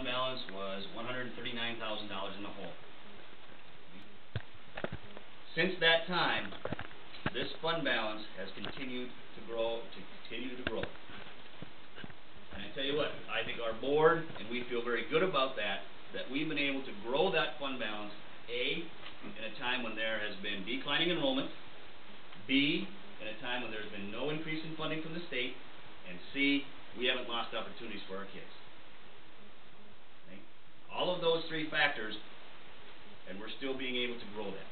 fund balance was $139,000 in the hole. Since that time, this fund balance has continued to grow, And I tell you what, I think our board, and we feel very good about that we've been able to grow that fund balance, A, in a time when there has been declining enrollment, B, in a time when there's been no increase in funding from the state, and C, we haven't lost opportunities for our kids. Okay? All of those three factors, and we're still being able to grow that.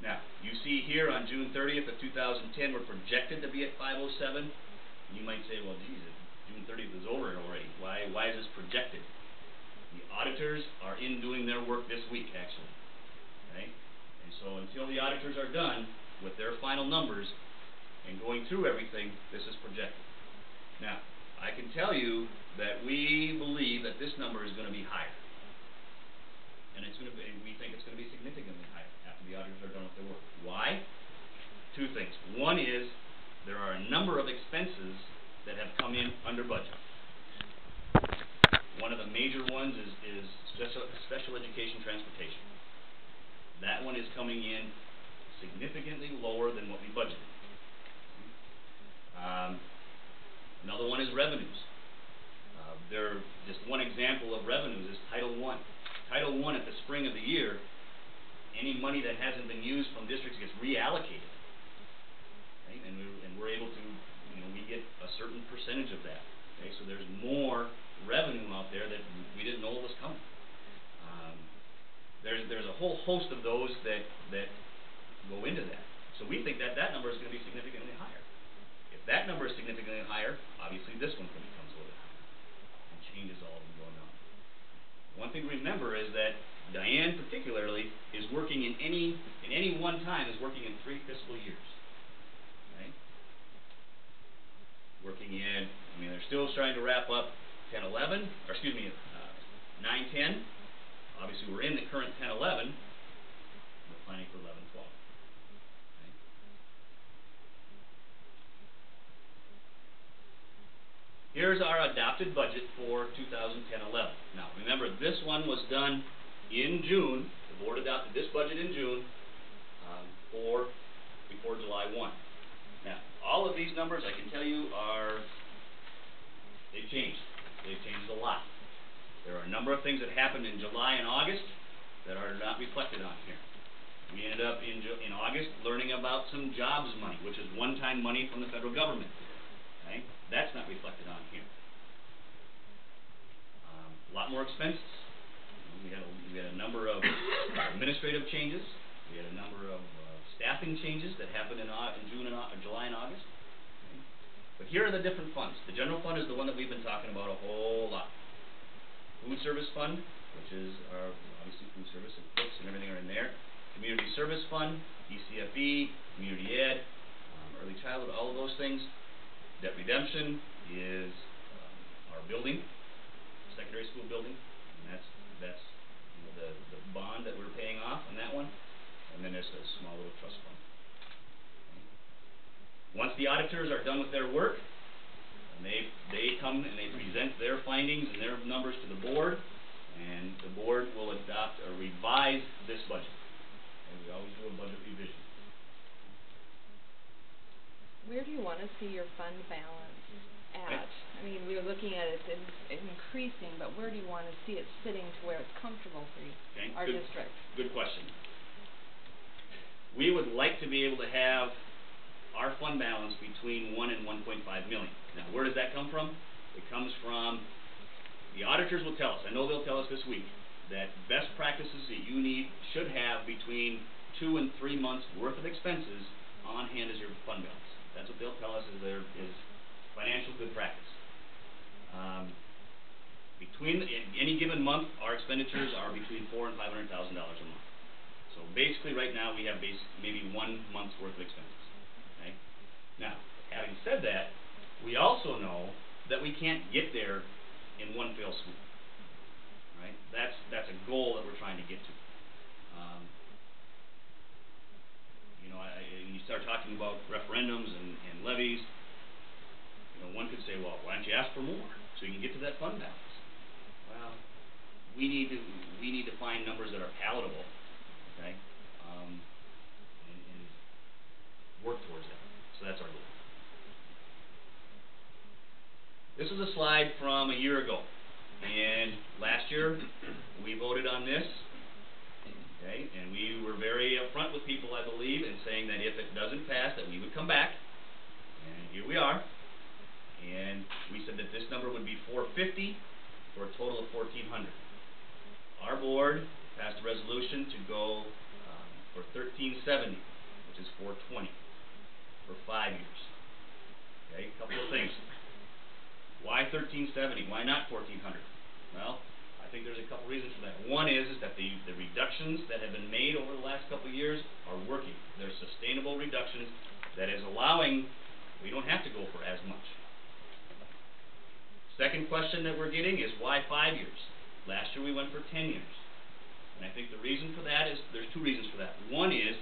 Now, you see here on June 30th of 2010, we're projected to be at 507. You might say, well, geez, June 30th is over already. Why is this projected? The auditors are in doing their work this week, actually. Okay? And so until the auditors are done with their final numbers and going through everything, this is projected. Now, I can tell you that we believe that this number is going to be higher. And we think it's going to be significantly higher after the auditors are done with their work. Why? Two things. One is there are a number of expenses that have come in under budget. One of the major ones is special education transportation. That one is coming in significantly lower than what we budgeted. Another one is revenues. Just one example of revenues is Title I. Title I at the spring of the year, any money that hasn't been used from districts gets reallocated. Right? And we're able to, we get a certain percentage of that. Okay? So there's more revenue out there that we didn't know was coming. There's a whole host of those that go into that. So we think that number is going to be significantly higher. If that number is significantly higher, obviously this one becomes a little bit higher and changes all of them going on. One thing to remember is that Diane particularly is working in any one time is working in 3 fiscal years. Right? Working in, they're still trying to wrap up 9-10. Obviously, we're in the current 10-11. We're planning for 11-12. Okay? Here's our adopted budget for 2010-11. Now, remember, this one was done in June. The board adopted this budget in June before July 1. Now, all of these numbers, I can tell you, they've changed. They've changed a lot. There are a number of things that happened in July and August that are not reflected on here. We ended up in August learning about some jobs money, which is one-time money from the federal government. Okay? That's not reflected on here. A lot more expenses. We had a number of administrative changes. We had a number of staffing changes that happened in July and August. Okay? But here are the different funds. The general fund is the one that we've been talking about a whole lot. Food service fund, which is obviously food service and books and everything are in there. Community service fund, ECFE, community ed, early childhood, all of those things. Debt redemption is our building, secondary school building, and that's the bond that we're paying off on that one. And then there's a small little trust fund. Okay. Once the auditors are done with their work, and they come and they present their findings and their numbers to the board, and the board will adopt or revise this budget. And we always do a budget revision. Where do you want to see your fund balance at? Okay. We're looking at it increasing, but where do you want to see it sitting to where it's comfortable for you, okay. Our district? Good question. We would like to be able to have our fund balance between 1 and 1.5 million. Now, where does that come from? It comes from, the auditors will tell us, I know they'll tell us this week, that best practices that you should have between 2 and 3 months worth of expenses on hand as your fund balance. That's what they'll tell us is financial good practice. Between any given month, our expenditures are between $400,000 and $500,000 a month. So basically, right now we have maybe 1 month's worth of expenses. Okay? Now, having said that, we also know that we can't get there in one fell swoop. Right? That's a goal that we're trying to get to. When you start talking about referendums and levies, one could say, well, why don't you ask for more so you can get to that fund balance? well, we need to find numbers that are palatable, okay, and work towards that. So that's our goal. This is a slide from a year ago, and last year we voted on this, okay, and we were very upfront with people, I believe, in saying that if it doesn't pass, that we would come back, and here we are, and we said that this number would be $450 for a total of $1,400. Our board passed a resolution to go for $1,370, which is $420 for 5 years. Okay, a couple of things. Why $1,370? Why not $1,400? Well, I think there's a couple reasons for that. One is that the reductions that have been made over the last couple of years are working. They're sustainable reductions that is allowing, we don't have to go for as much. Second question that we're getting is why 5 years? Last year we went for 10 years. And I think the reason for that is, there's two reasons for that. One is,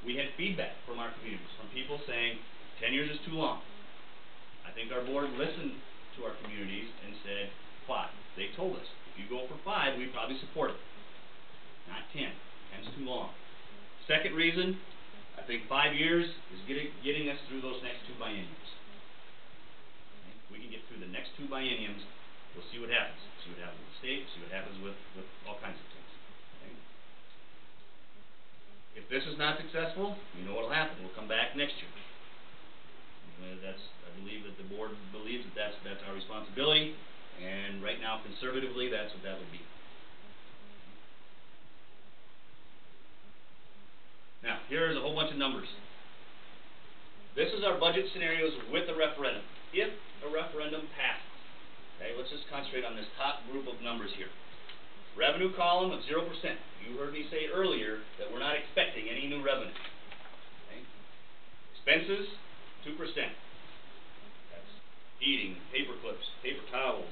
we had feedback from our communities, from people saying 10 years is too long. I think our board listened to our communities and said 5. They told us, if you go for 5, we probably support it. Not 10. 10's too long. Second reason, I think 5 years is getting us through those next 2 bienniums. Okay? We can get through the next 2 bienniums, we'll see what happens. See what happens with the state, see what happens with all kinds of things. Okay? If this is not successful, you know what will happen. We'll come back next year. I believe that the board believes that that's our responsibility, and right now, conservatively, that's what that would be. Now, here's a whole bunch of numbers. This is our budget scenarios with a referendum. If a referendum passes, okay, let's just concentrate on this top group of numbers here. Revenue column of 0%. You heard me say earlier that we're not expecting any new revenue. Okay? Expenses, 2%. That's heating, paper clips, paper towels,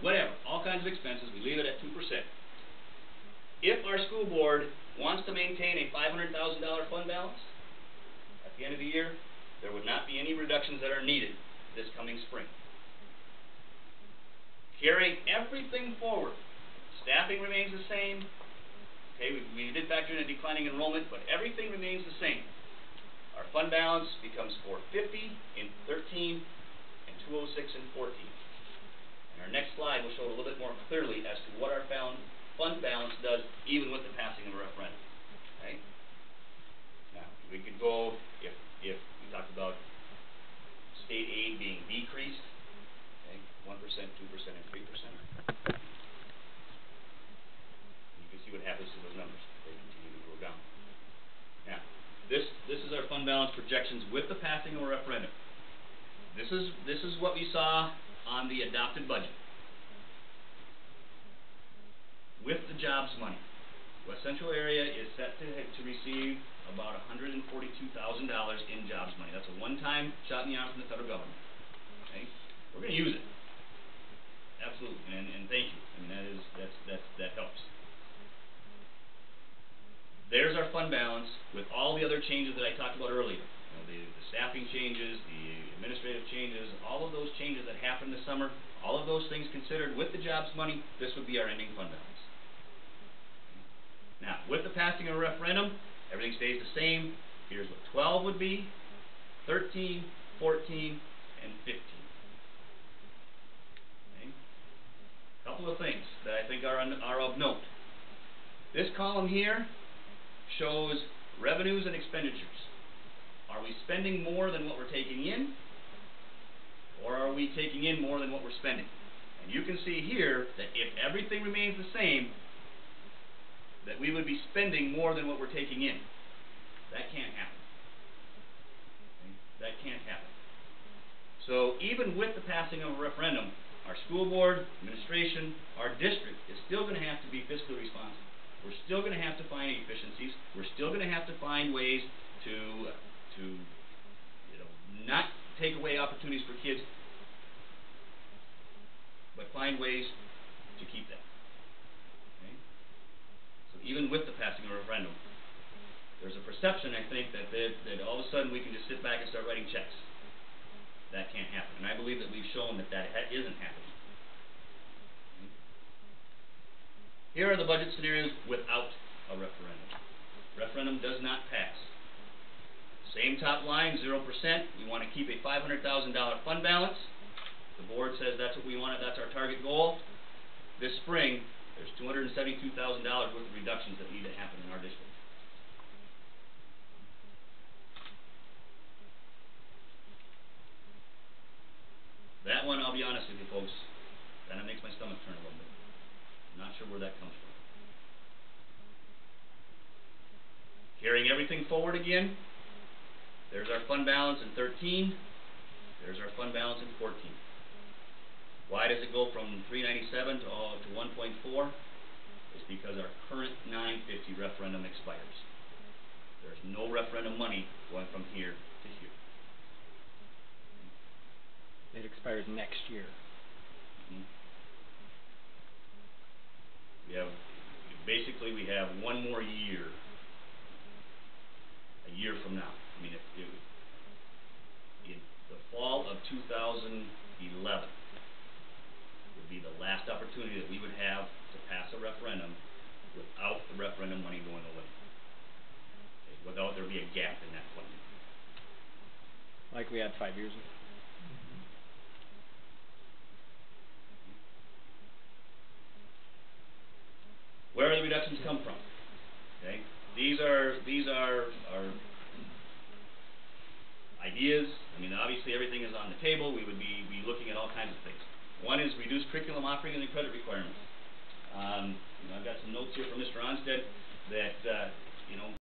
whatever, all kinds of expenses. We leave it at 2%. If our school board wants to maintain a $500,000 fund balance at the end of the year, there would not be any reductions that are needed this coming spring. Carrying everything forward, staffing remains the same. Okay, we did factor in a declining enrollment, but everything remains the same. Our fund balance becomes $450 in 13 and $206 in 14. And our next slide will show it a little bit more clearly as to what our fund balance does even with the passing of a referendum. Okay? Now, we could go, if we talked about state aid being decreased, okay, 1%, 2%, and 3%. You can see what happens to those numbers. They continue to go down. Now, this is our fund balance projections with the passing of a referendum. This is what we saw on the adopted budget. With the jobs money, West Central area is set to receive about $142,000 in jobs money. That's a one-time shot in the arm from the federal government. Okay? We're going to use it. Absolutely, and thank you. I mean, that helps. There's our fund balance with all the other changes that I talked about earlier. You know, the staffing changes, the administrative changes, all of those changes that happened this summer, all of those things considered with the jobs money, this would be our ending fund balance. Now, with the passing of a referendum, everything stays the same. Here's what 12 would be, 13, 14, and 15. Okay? A couple of things that I think are of note. This column here shows revenues and expenditures. Are we spending more than what we're taking in? Or are we taking in more than what we're spending? And you can see here that if everything remains the same, that we would be spending more than what we're taking in. That can't happen. Okay? That can't happen. So even with the passing of a referendum, our school board, administration, our district is still going to have to be fiscally responsible. We're still going to have to find efficiencies. We're still going to have to find ways to not take away opportunities for kids, but find ways to keep them. Okay? So even with the passing of a referendum, there's a perception, I think, that all of a sudden we can just sit back and start writing checks. That can't happen. And I believe that we've shown that isn't happening. Okay? Here are the budget scenarios without a referendum. Referendum does not pass. Same top line, 0%. We want to keep a $500,000 fund balance. The board says that's what we want, that's our target goal. This spring, there's $272,000 worth of reductions that need to happen in our district. That one, I'll be honest with you folks, kind of makes my stomach turn a little bit. I'm not sure where that comes from. Carrying everything forward again, there's our fund balance in 13, there's our fund balance in 14. Why does it go from 397 to 1.4? It's because our current 950 referendum expires. There's no referendum money going from here to here. It expires next year. Mm-hmm. We have one more year, a year from now. I mean, in the fall of 2011 would be the last opportunity that we would have to pass a referendum without the referendum money going away. Okay, without there be a gap in that funding. Like we had 5 years ago. Where do the reductions come from? Okay, these are our ideas. I mean, obviously everything is on the table. We would be looking at all kinds of things. One is reduce curriculum offering and the credit requirements. I've got some notes here from Mr. Onstead that